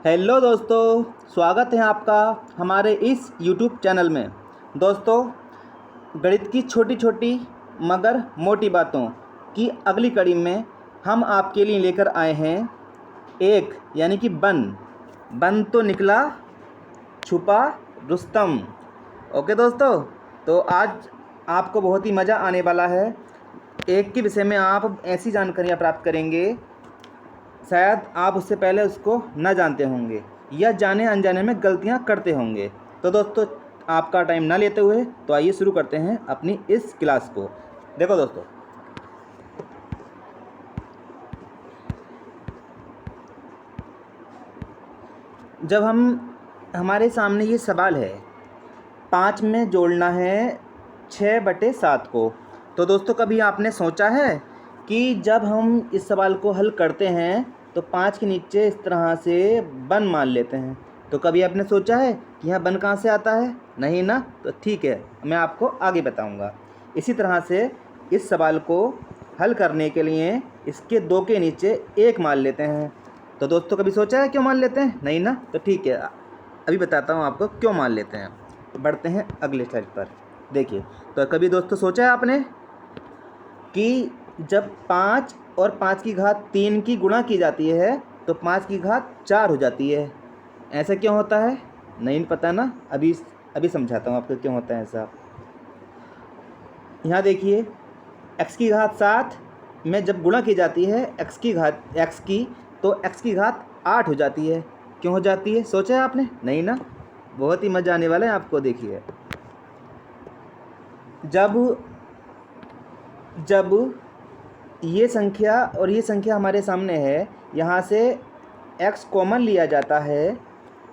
Hello दोस्तों, स्वागत है आपका हमारे इस YouTube चैनल में। दोस्तों, गणित की छोटी छोटी मगर मोटी बातों की अगली कड़ी में हम आपके लिए लेकर आए हैं एक यानी कि बन तो निकला छुपा रुस्तम। ओके दोस्तों, तो आज आपको बहुत ही मज़ा आने वाला है। एक के विषय में आप ऐसी जानकारियाँ प्राप्त करेंगे शायद आप उससे पहले उसको न जानते होंगे या जाने अनजाने में गलतियां करते होंगे। तो दोस्तों, आपका टाइम ना लेते हुए तो आइए शुरू करते हैं अपनी इस क्लास को। देखो दोस्तों, जब हमारे सामने ये सवाल है 5 में जोड़ना है 6/7 को, तो दोस्तों कभी आपने सोचा है कि जब हम इस सवाल को हल करते हैं तो 5 के नीचे इस तरह से बन मान लेते हैं। तो कभी आपने सोचा है कि यहाँ बन कहाँ से आता है? नहीं ना? तो ठीक है, मैं आपको आगे बताऊँगा। इसी तरह से इस सवाल को हल करने के लिए इसके 2 के नीचे 1 मान लेते हैं। तो दोस्तों कभी सोचा है क्यों मान लेते हैं? नहीं ना? तो ठीक है, अभी बताता हूँ आपको क्यों मान लेते हैं। तो बढ़ते हैं अगले स्लाइड पर। देखिए, तो कभी दोस्तों सोचा है आपने कि जब 5 और 5 की घात 3 की गुणा की जाती है तो 5 की घात 4 हो जाती है। ऐसा क्यों होता है? नहीं पता ना? अभी समझाता हूँ आपको क्यों होता है ऐसा। यहाँ देखिए, x की घात 7 में जब गुणा की जाती है x की, तो x की घात 8 हो जाती है। क्यों हो जाती है? सोचा है आपने? नहीं ना? बहुत ही मज़ा आने वाला है आपको। देखिए, जब ये संख्या और ये संख्या हमारे सामने है, यहाँ से x कॉमन लिया जाता है,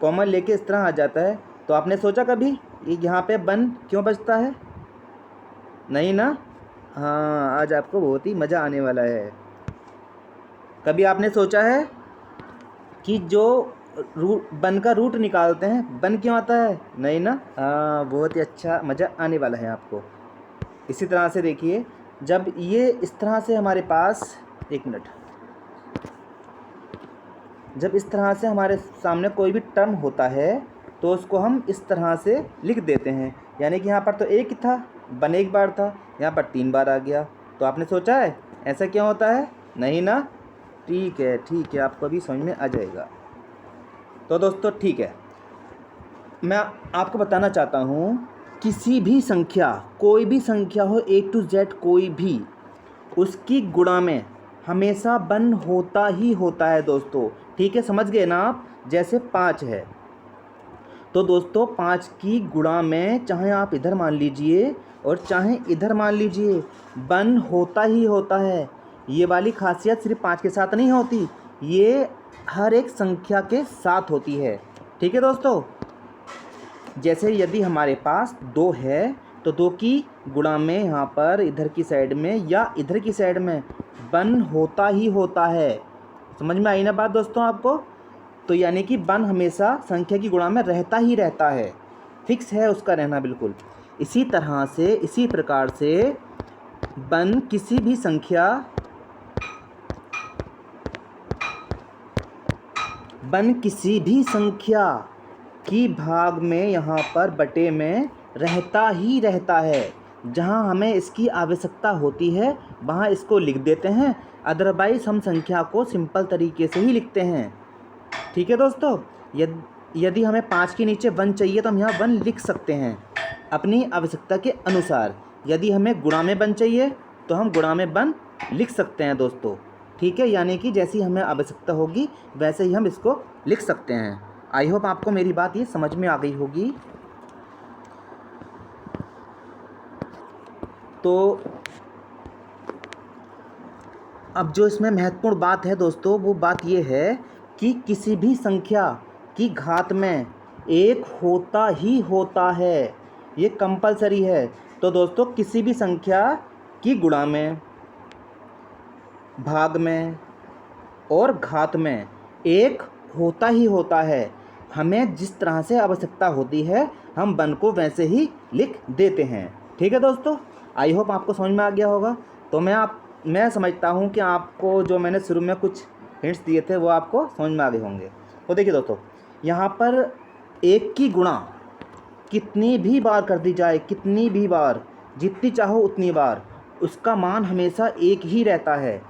कॉमन लेके इस तरह आ जाता है, तो आपने सोचा कभी ये यहाँ पे बन क्यों बचता है? नहीं ना? हाँ, आज आपको बहुत ही मज़ा आने वाला है। कभी आपने सोचा है कि जो बन का रूट निकालते हैं बन क्यों आता है? नहीं ना? हाँ, बहुत ही अच्छा मज़ा आने वाला है आपको। इसी तरह से देखिए, जब ये इस तरह से हमारे पास, एक मिनट, जब इस तरह से हमारे सामने कोई भी टर्म होता है तो उसको हम इस तरह से लिख देते हैं। यानी कि यहाँ पर तो एक ही था, बन एक बार था, यहाँ पर 3 बार आ गया। तो आपने सोचा है ऐसा क्यों होता है? नहीं ना? ठीक है, आपको अभी समझ में आ जाएगा। तो दोस्तों ठीक है, मैं आपको बताना चाहता हूँ, किसी भी संख्या, कोई भी संख्या हो A to Z कोई भी, उसकी गुणा में हमेशा बन होता ही होता है दोस्तों। ठीक है, समझ गए ना आप? जैसे 5 है तो दोस्तों 5 की गुणा में चाहे आप इधर मान लीजिए और चाहे इधर मान लीजिए, बन होता ही होता है। ये वाली खासियत सिर्फ 5 के साथ नहीं होती, ये हर एक संख्या के साथ होती है। ठीक है दोस्तों, जैसे यदि हमारे पास 2 है तो 2 की गुणा में यहाँ पर इधर की साइड में या इधर की साइड में बन होता ही होता है। समझ में आई ना बात दोस्तों आपको? तो यानी कि बन हमेशा संख्या की गुणा में रहता ही रहता है, फिक्स है उसका रहना बिल्कुल। इसी तरह से, इसी प्रकार से बन किसी भी संख्या की भाग में यहाँ पर बटे में रहता ही रहता है। जहाँ हमें इसकी आवश्यकता होती है वहाँ इसको लिख देते हैं, अदरवाइज़ हम संख्या को सिंपल तरीके से ही लिखते हैं। ठीक है दोस्तों, यदि हमें 5 के नीचे 1 चाहिए तो हम यहाँ 1 लिख सकते हैं अपनी आवश्यकता के अनुसार। यदि हमें गुणा में 1 चाहिए तो हम गुणा में 1 लिख सकते हैं दोस्तों। ठीक है, यानी कि जैसी हमें आवश्यकता होगी वैसे ही हम इसको लिख सकते हैं। आई होप आपको मेरी बात ये समझ में आ गई होगी। तो अब जो इसमें महत्वपूर्ण बात है दोस्तों, वो बात ये है कि किसी भी संख्या की घात में 1 होता ही होता है, ये कंपलसरी है। तो दोस्तों किसी भी संख्या की गुणा में, भाग में और घात में 1 होता ही होता है। हमें जिस तरह से आवश्यकता होती है हम बन को वैसे ही लिख देते हैं। ठीक है दोस्तों, आई होप आपको समझ में आ गया होगा। तो मैं समझता हूँ कि आपको जो मैंने शुरू में कुछ हिंट्स दिए थे वो आपको समझ में आ गए होंगे। तो देखिए दोस्तों, यहाँ पर एक की गुणा कितनी भी बार कर दी जाए, कितनी भी बार, जितनी चाहो उतनी बार, उसका मान हमेशा एक ही रहता है।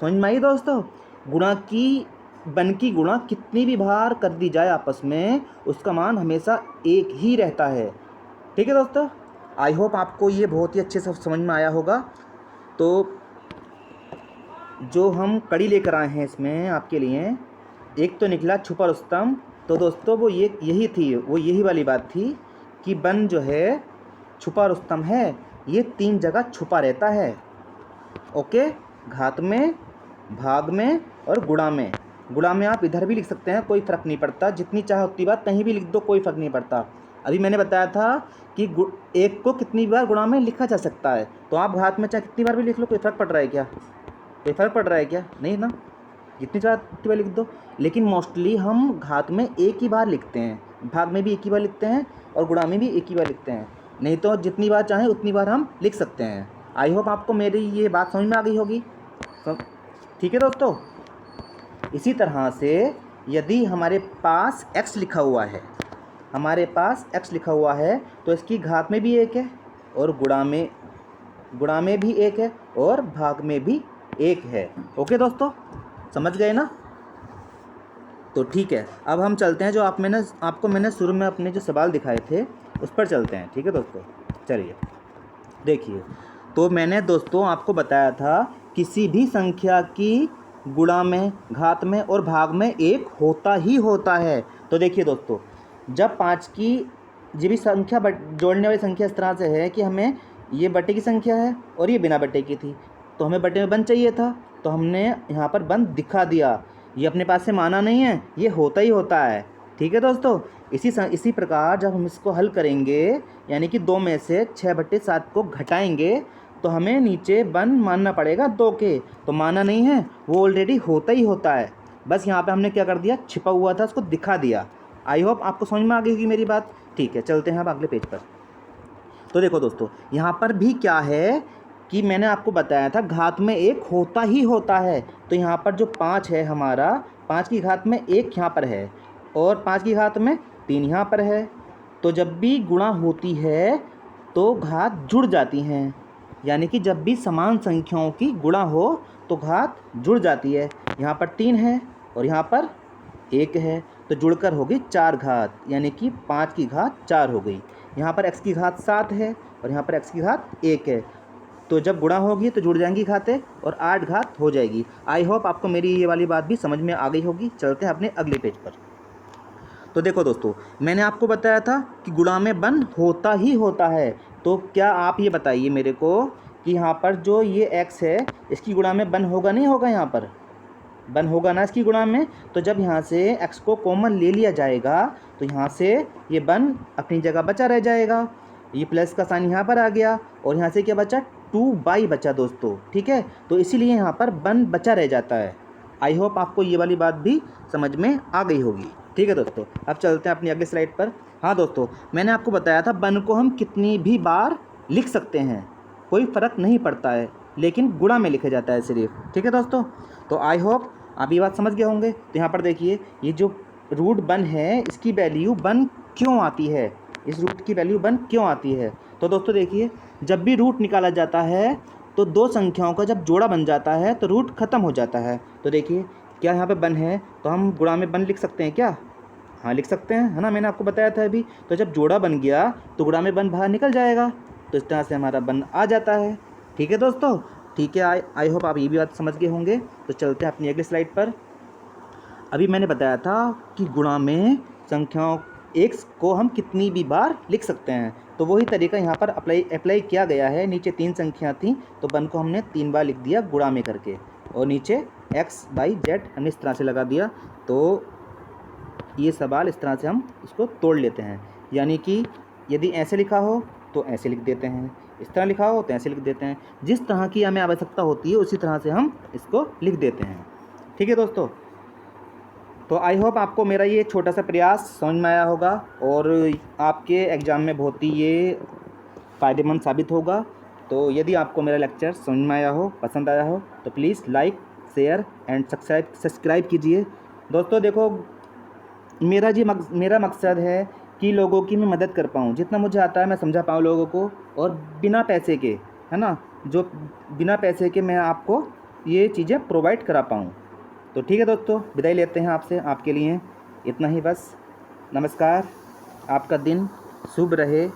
समझ में आई दोस्तों? गुणा की बन की गुणा कितनी भी बार कर दी जाए आपस में, उसका मान हमेशा एक ही रहता है। ठीक है दोस्तों, आई होप आपको ये बहुत ही अच्छे से समझ में आया होगा। तो जो हम कड़ी लेकर आए हैं इसमें आपके लिए, एक तो निकला छुपा रुस्तम। तो दोस्तों वो यही थी, वो यही वाली बात थी कि बन जो है छुपा रुस्तम है, ये 3 जगह छुपा रहता है। ओके, घात में, भाग में और गुणा में। गुणा में आप इधर भी लिख सकते हैं, कोई फ़र्क नहीं पड़ता, जितनी चाहे उतनी बार कहीं भी लिख दो, कोई फ़र्क नहीं पड़ता। अभी मैंने बताया था कि एक को कितनी बार गुणा में लिखा जा सकता है, तो आप घात में चाहे कितनी बार भी लिख लो, कोई फ़र्क पड़ रहा है क्या? कोई फ़र्क पड़ रहा है क्या? नहीं ना, जितनी चाहे उतनी बार लिख दो। लेकिन मोस्टली हम घात में एक ही बार लिखते हैं, भाग में भी एक ही बार लिखते हैं और गुणा में भी एक ही बार लिखते हैं। नहीं तो जितनी बार चाहें उतनी बार हम लिख सकते हैं। आई होप आपको मेरी ये बात समझ में आ गई होगी। ठीक है दोस्तों, इसी तरह से यदि हमारे पास x लिखा हुआ है, हमारे पास x लिखा हुआ है, तो इसकी घात में भी एक है और गुणा में भी एक है और भाग में भी एक है। ओके दोस्तों, समझ गए ना? तो ठीक है, अब हम चलते हैं, जो आपको मैंने शुरू में अपने जो सवाल दिखाए थे उस पर चलते हैं। ठीक है दोस्तों, चलिए देखिए। तो मैंने दोस्तों आपको बताया था किसी भी संख्या की गुणा में, घात में और भाग में एक होता ही होता है। तो देखिए दोस्तों, जब 5 की ये भी संख्या जोड़ने वाली संख्या इस तरह से है कि हमें ये बटे की संख्या है और ये बिना बटे की थी, तो हमें बटे में बन चाहिए था, तो हमने यहाँ पर बन दिखा दिया। ये अपने पास से माना नहीं है, ये होता ही होता है। ठीक है दोस्तों, इसी प्रकार जब हम इसको हल करेंगे, यानी कि 2 में से 6/7 को घटाएंगे, तो हमें नीचे बन मानना पड़ेगा 2 के, तो माना नहीं है, वो ऑलरेडी होता ही होता है। बस यहाँ पे हमने क्या कर दिया, छिपा हुआ था उसको दिखा दिया। आई होप आपको समझ में आ गई होगी मेरी बात। ठीक है, चलते हैं अब अगले पेज पर। तो देखो दोस्तों, यहाँ पर भी क्या है कि मैंने आपको बताया था घात में एक होता ही होता है। तो यहाँ पर जो 5 है हमारा, 5 की घात में 1 यहाँ पर है और 5 की घात में 3 यहाँ पर है। तो जब भी गुणा होती है तो घात जुड़ जाती हैं, यानी कि जब भी समान संख्याओं की गुणा हो तो घात जुड़ जाती है। यहाँ पर 3 है और यहाँ पर 1 है, तो जुड़कर होगी 4 घात, यानी कि 5 की घात 4 हो गई। यहाँ पर x की घात 7 है और यहाँ पर x की घात 1 है, तो जब गुणा होगी तो जुड़ जाएंगी घातें और 8 घात हो जाएगी। आई होप आपको मेरी ये वाली बात भी समझ में आ गई होगी। चलते हैं अपने अगले पेज पर। तो देखो दोस्तों, मैंने आपको बताया था कि गुणा में बन होता ही होता है। तो क्या आप ये बताइए मेरे को कि यहाँ पर जो ये x है, इसकी गुणा में बन होगा नहीं होगा? यहाँ पर बन होगा ना इसकी गुणा में। तो जब यहाँ से x को कॉमन ले लिया जाएगा तो यहाँ से ये बन अपनी जगह बचा रह जाएगा, ये प्लस का साइन यहाँ पर आ गया और यहाँ से क्या बचा, 2/, बचा दोस्तों। ठीक है, तो इसीलिए यहाँ पर बन बचा रह जाता है। आई होप आपको ये वाली बात भी समझ में आ गई होगी। ठीक है दोस्तों, अब चलते हैं अपनी अगली स्लाइड पर। हाँ दोस्तों, मैंने आपको बताया था बन को हम कितनी भी बार लिख सकते हैं, कोई फ़र्क नहीं पड़ता है, लेकिन गुणा में लिखा जाता है सिर्फ। ठीक है दोस्तों, तो आई होप आप ये बात समझ गए होंगे। तो यहाँ पर देखिए, ये जो रूट बन है, इसकी वैल्यू बन क्यों आती है, इस रूट की वैल्यू बन क्यों आती है? तो दोस्तों देखिए, जब भी रूट निकाला जाता है तो 2 संख्याओं का जब जोड़ा बन जाता है तो रूट ख़त्म हो जाता है। तो देखिए, क्या यहाँ पे बन है, तो हम गुणा में बन लिख सकते हैं क्या? हाँ लिख सकते हैं, है ना, मैंने आपको बताया था अभी। तो जब जोड़ा बन गया तो गुणा में बन बाहर निकल जाएगा, तो इस तरह से हमारा बन आ जाता है। ठीक है दोस्तों, ठीक है, आई होप आप ये भी बात समझ गए होंगे। तो चलते हैं अपनी अगली स्लाइड पर। अभी मैंने बताया था कि गुणा में संख्याओं x को हम कितनी भी बार लिख सकते हैं, तो वही तरीका यहाँ पर अप्लाई किया गया है। नीचे 3 संख्या थी तो बन को हमने 3 बार लिख दिया गुणा में करके, और नीचे x/z हमने इस तरह से लगा दिया। तो ये सवाल इस तरह से हम इसको तोड़ लेते हैं, यानी कि यदि ऐसे लिखा हो तो ऐसे लिख देते हैं, इस तरह लिखा हो तो ऐसे लिख देते हैं। जिस तरह की हमें आवश्यकता होती है उसी तरह से हम इसको लिख देते हैं। ठीक है दोस्तों, तो आई होप आपको मेरा ये छोटा सा प्रयास समझ में आया होगा और आपके एग्ज़ाम में बहुत ही ये फ़ायदेमंद साबित होगा। तो यदि आपको मेरा लेक्चर समझ में आया हो, पसंद आया हो, तो please like, share and subscribe कीजिए। दोस्तों देखो, मेरा मकसद है कि लोगों की मैं मदद कर पाऊँ, जितना मुझे आता है मैं समझा पाऊँ लोगों को, और बिना पैसे के, है ना, जो बिना पैसे के मैं आपको ये चीज़ें प्रोवाइड करा पाऊँ। तो ठीक है दोस्तों, विदाई लेते हैं आपसे, आपके लिए इतना ही बस। नमस्कार, आपका दिन शुभ रहे।